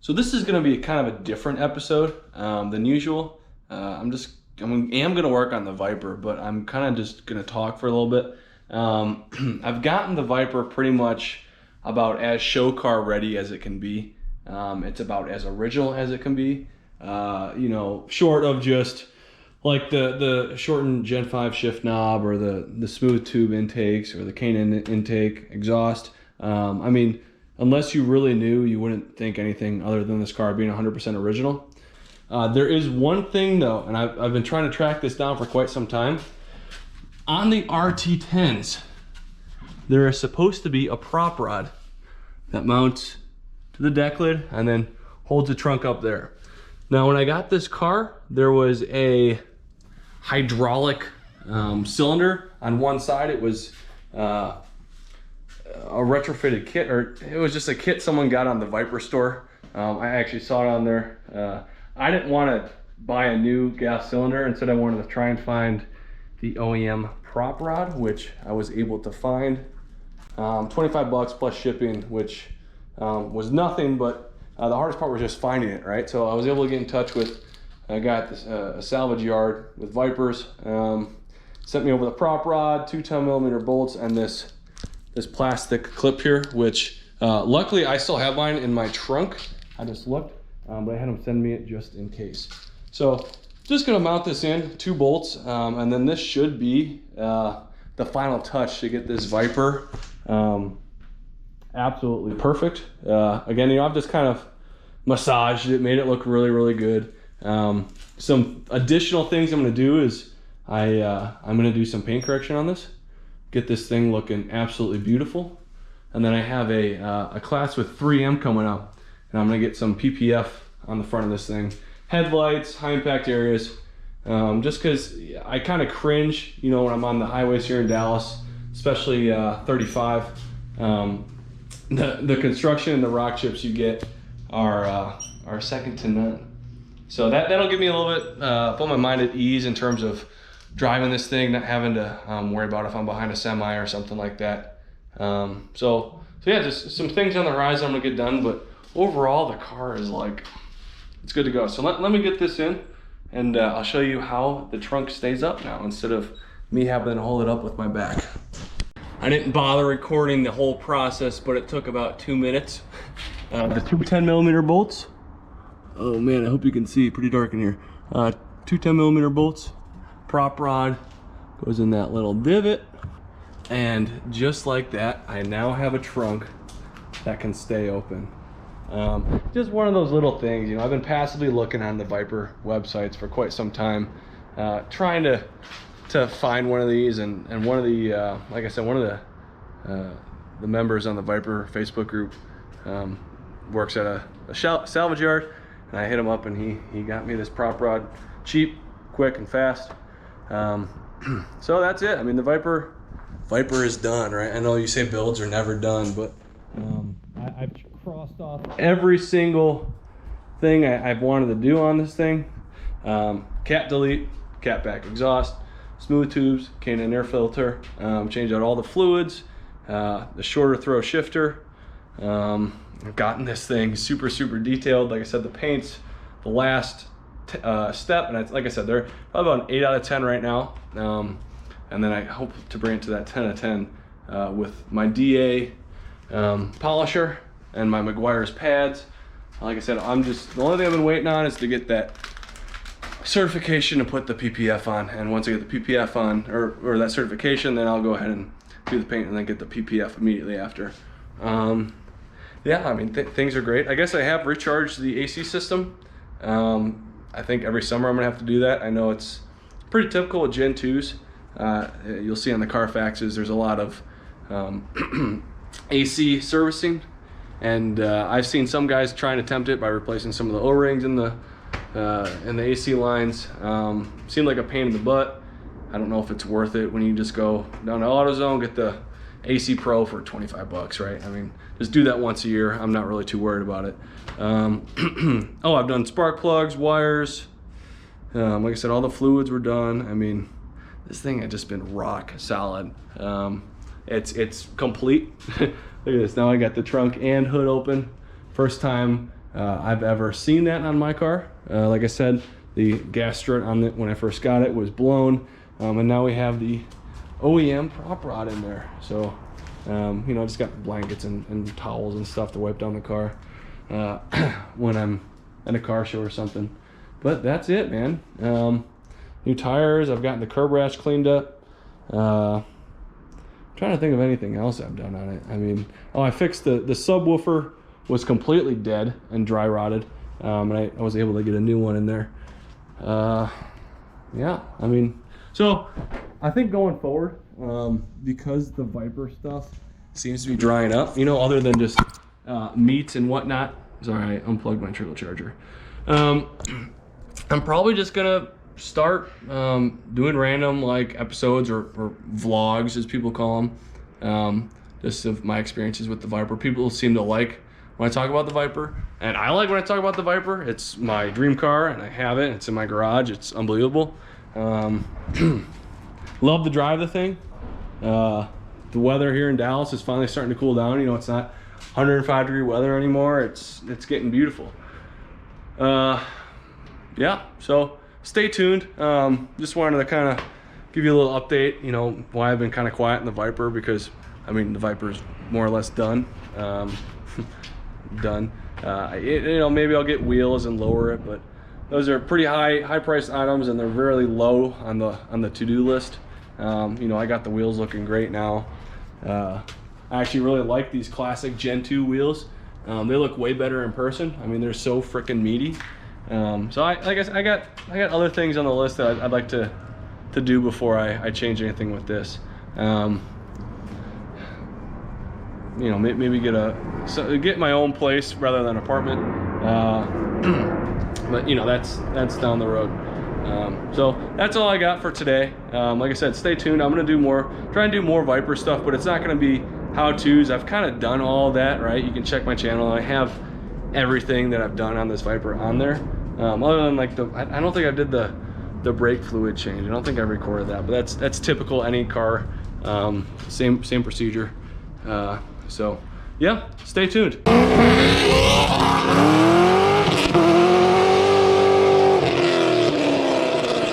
So this is going to be kind of a different episode than usual. I am going to work on the Viper, but I'm kind of just going to talk for a little bit. I've gotten the Viper pretty much about as show car ready as it can be. It's about as original as it can be. You know, short of just like the shortened Gen 5 shift knob or the smooth tube intakes or the K&N intake exhaust. I mean, unless you really knew, you wouldn't think anything other than this car being 100% original. There is one thing though, and I've been trying to track this down for quite some time. On the RT10s, there is supposed to be a prop rod that mounts to the deck lid and then holds the trunk up there. Now, when I got this car, there was a hydraulic cylinder on one side. It was a retrofitted kit, or it was just a kit someone got on the Viper store. I actually saw it on there. I didn't want to buy a new gas cylinder. Instead, I wanted to try and find the OEM prop rod, which I was able to find. 25 bucks plus shipping, which was nothing, but the hardest part was just finding it, right? So I was able to get in touch with a guy at a salvage yard with Vipers. Sent me over the prop rod, 2 10mm bolts, and this plastic clip here, which luckily I still have mine in my trunk. I just looked, but I had them send me it just in case. So just gonna mount this in, 2 bolts, and then this should be the final touch to get this Viper absolutely perfect. Again, you know, I've just kind of massaged it, made it look really, really good. Some additional things I'm gonna do is I'm gonna do some paint correction on this, get this thing looking absolutely beautiful. And then I have a class with 3M coming up, and I'm gonna get some PPF on the front of this thing. Headlights, high impact areas, just cause I kind of cringe, you know, when I'm on the highways here in Dallas, especially 35. The construction and the rock chips you get are second to none. So that'll give me a little bit, put my mind at ease in terms of driving this thing, not having to worry about if I'm behind a semi or something like that. So yeah, just some things on the horizon I'm gonna get done, but overall the car is like, it's good to go. So let me get this in, and I'll show you how the trunk stays up now instead of me having to hold it up with my back. I didn't bother recording the whole process, but it took about 2 minutes. The 2 10mm bolts. Oh man, I hope you can see, pretty dark in here. 2 10mm bolts, prop rod goes in that little divot, and just like that, I now have a trunk that can stay open. Just one of those little things, you know. I've been passively looking on the Viper websites for quite some time, trying to find one of these, and one of the like I said, one of the members on the Viper Facebook group works at a salvage yard, and I hit him up, and he got me this prop rod, cheap, quick, and fast. So that's it. I mean, the Viper is done, right? I know you say builds are never done, but I've crossed off every single thing I've wanted to do on this thing. Cap delete, cap back exhaust, smooth tubes, K&N air filter, changed out all the fluids, the shorter throw shifter. I've gotten this thing super detailed. Like I said, the paint's the last step, and like I said, they're probably about an 8 out of 10 right now. And then I hope to bring it to that 10 out of 10 with my DA polisher and my Meguiar's pads. Like I said, the only thing I've been waiting on is to get that certification to put the PPF on. And once I get the PPF on, or that certification, then I'll go ahead and do the paint and then get the PPF immediately after. Yeah, I mean, things are great. I guess I have recharged the AC system. I think every summer I'm gonna have to do that. I know it's pretty typical with Gen 2s. You'll see on the Carfaxes, there's a lot of AC servicing, and I've seen some guys try and attempt it by replacing some of the O-rings in the AC lines. Seemed like a pain in the butt. I don't know if it's worth it when you just go down to AutoZone, get the AC Pro for 25 bucks, right? I mean, just do that once a year. I'm not really too worried about it. Oh, I've done spark plugs, wires. Like I said, all the fluids were done. I mean, this thing had just been rock solid. It's complete. Look at this. Now I got the trunk and hood open. First time I've ever seen that on my car. Like I said, the gas strut on it when I first got it was blown, and now we have the OEM prop rod in there. So, you know, I just got blankets and towels and stuff to wipe down the car when I'm at a car show or something. But that's it, man. New tires. I've gotten the curb rash cleaned up. I'm trying to think of anything else I've done on it. I mean, oh, I fixed the subwoofer. Was completely dead and dry rotted, and I was able to get a new one in there. Yeah, I mean, so I think going forward, because the Viper stuff seems to be drying up, you know, other than just meats and whatnot. Sorry, I unplugged my turbocharger. I'm probably just gonna start doing random like episodes or vlogs, as people call them, just of my experiences with the Viper. People seem to like when I talk about the Viper, and I like when I talk about the Viper. It's my dream car, and I have it. It's in my garage. It's unbelievable. Love to drive the thing. The weather here in Dallas is finally starting to cool down. You know, it's not 105-degree weather anymore. It's getting beautiful. Yeah, so stay tuned. Just wanted to kind of give you a little update, you know, why I've been kind of quiet in the Viper, because I mean the Viper's more or less done. Done. You know, maybe I'll get wheels and lower it, but those are pretty high priced items, and they're really low on the to-do list. You know, I got the wheels looking great now. I actually really like these classic Gen 2 wheels. They look way better in person. I mean, they're so freaking meaty. So I guess I got other things on the list that I'd like to do before I change anything with this. You know, maybe get my own place rather than an apartment. But you know, that's down the road. So that's all I got for today. Like I said, stay tuned. I'm gonna try and do more Viper stuff, but it's not gonna be how-tos. I've kind of done all that, right? You can check my channel. I have everything that I've done on this Viper on there. Other than like I don't think I did the brake fluid change. I don't think I recorded that, but that's typical any car. Same procedure. So yeah, stay tuned.